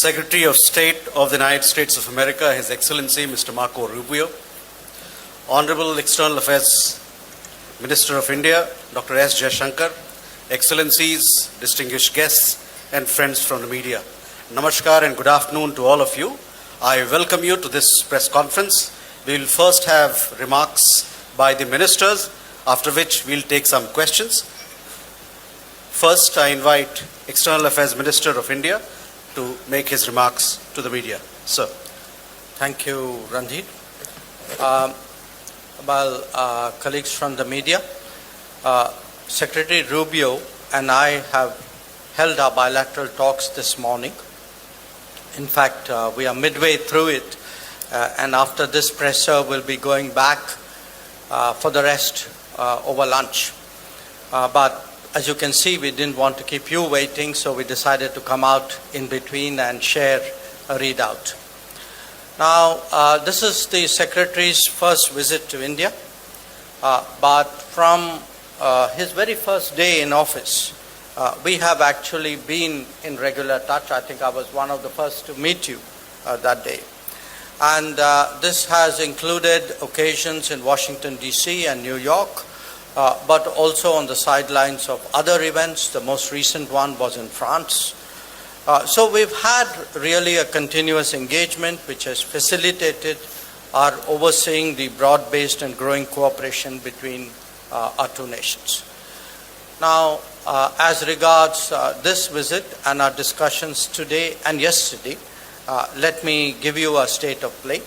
Secretary of State of the United States of America, His Excellency Mr. Marco Rubio, Honorable External Affairs Minister of India, Dr. S. Jaishankar, Excellencies, distinguished guests, and friends from the media. Namaskar and good afternoon to all of you. I welcome you to this press conference. We will first have remarks by the ministers, after which we'll take some questions. First, I invite External Affairs Minister of India to make his remarks to the media. Sir. Thank you, Ranjit. Colleagues from the media, Secretary Rubio and I have held our bilateral talks this morning. In fact, we are midway through it, and after this presser, we'll be going back for the rest over lunch. But as you can see, we didn't want to keep you waiting, so we decided to come out in between and share a readout. Now, this is the Secretary's first visit to India, but from his very first day in office, we have actually been in regular touch. I think I was one of the first to meet you that day. And this has included occasions in Washington, D.C. and New York, but also on the sidelines of other events. The most recent one was in France. So we've had really a continuous engagement which has facilitated our overseeing the broad-based and growing cooperation between our two nations. Now, as regards this visit and our discussions today and yesterday, let me give you a state of play.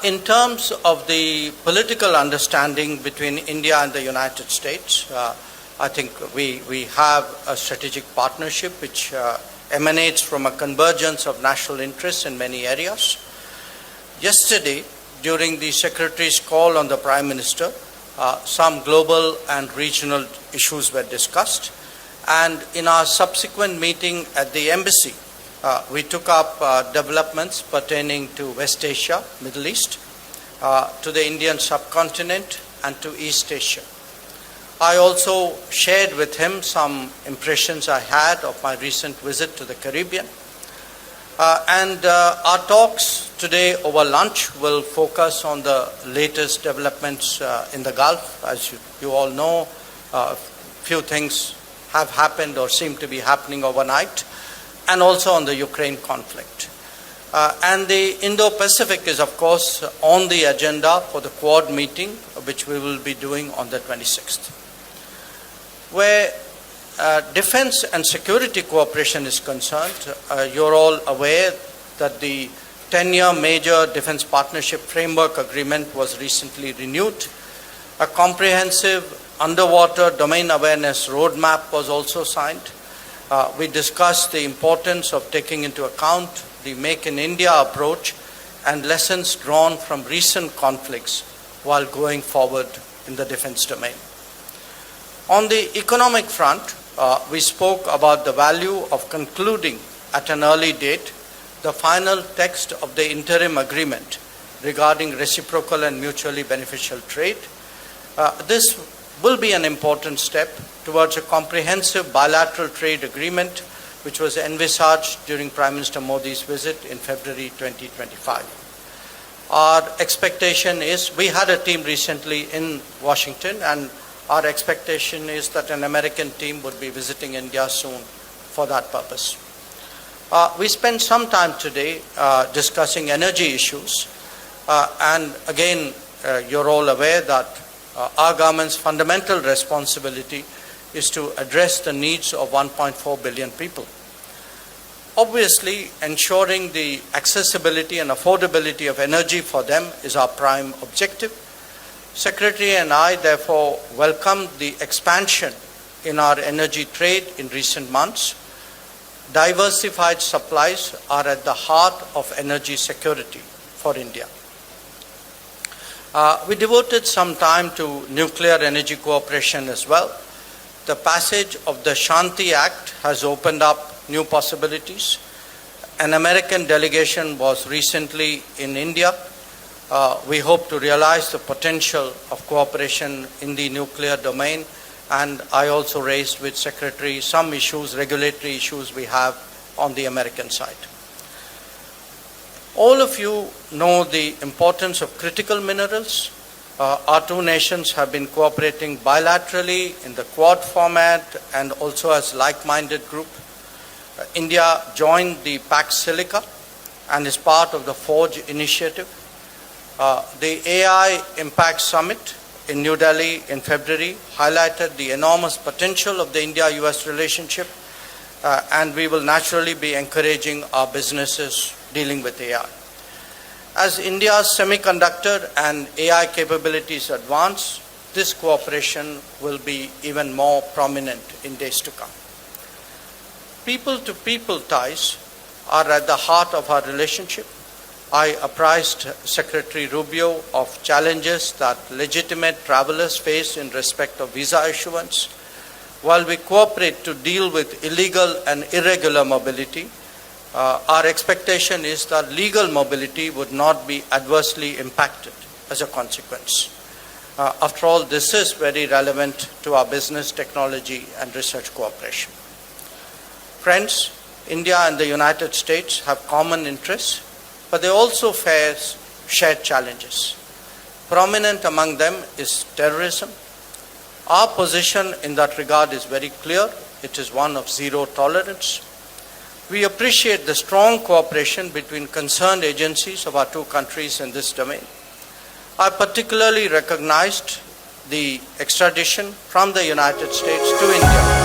In terms of the political understanding between India and the United States, I think we have a strategic partnership which emanates from a convergence of national interests in many areas. Yesterday, during the Secretary's call on the Prime Minister, some global and regional issues were discussed. And in our subsequent meeting at the embassy, we took up developments pertaining to West Asia, Middle East, to the Indian subcontinent, and to East Asia. I also shared with him some impressions I had of my recent visit to the Caribbean. And our talks today over lunch will focus on the latest developments in the Gulf. As you all know, a few things have happened or seem to be happening overnight, and also on the Ukraine conflict. And the Indo-Pacific is, of course, on the agenda for the Quad meeting, which we will be doing on the 26th. Where defense and security cooperation is concerned, you're all aware that the 10-year major defense partnership framework agreement was recently renewed. A comprehensive underwater domain awareness roadmap was also signed. We discussed the importance of taking into account the Make in India approach and lessons drawn from recent conflicts while going forward in the defense domain. On the economic front, we spoke about the value of concluding at an early date the final text of the interim agreement regarding reciprocal and mutually beneficial trade. This will be an important step towards a comprehensive bilateral trade agreement which was envisaged during Prime Minister Modi's visit in February 2025. Our expectation is, we had a team recently in Washington, and our expectation is that an American team would be visiting India soon for that purpose. We spent some time today discussing energy issues, and again, you're all aware that our government's fundamental responsibility is to address the needs of 1.4 billion people. Obviously, ensuring the accessibility and affordability of energy for them is our prime objective. Secretary and I therefore welcome the expansion in our energy trade in recent months. Diversified supplies are at the heart of energy security for India. We devoted some time to nuclear energy cooperation as well. The passage of the Shanti Act has opened up new possibilities. An American delegation was recently in India. We hope to realize the potential of cooperation in the nuclear domain, and I also raised with Secretary some issues, regulatory issues we have on the American side. All of you know the importance of critical minerals. Our two nations have been cooperating bilaterally in the Quad format and also as like-minded group. India joined the PAX Silica and is part of the Forge initiative. The AI Impact Summit in New Delhi in February highlighted the enormous potential of the India-US relationship, and we will naturally be encouraging our businesses dealing with AI. As India's semiconductor and AI capabilities advance, this cooperation will be even more prominent in days to come. People-to-people ties are at the heart of our relationship. I apprised Secretary Rubio of challenges that legitimate travelers face in respect of visa issuance. While we cooperate to deal with illegal and irregular mobility, our expectation is that legal mobility would not be adversely impacted as a consequence. After all, this is very relevant to our business, technology, and research cooperation. Friends, India and the United States have common interests, but they also face shared challenges. Prominent among them is terrorism. Our position in that regard is very clear. It is one of zero tolerance. We appreciate the strong cooperation between concerned agencies of our two countries in this domain. I particularly recognized the extradition from the United States to India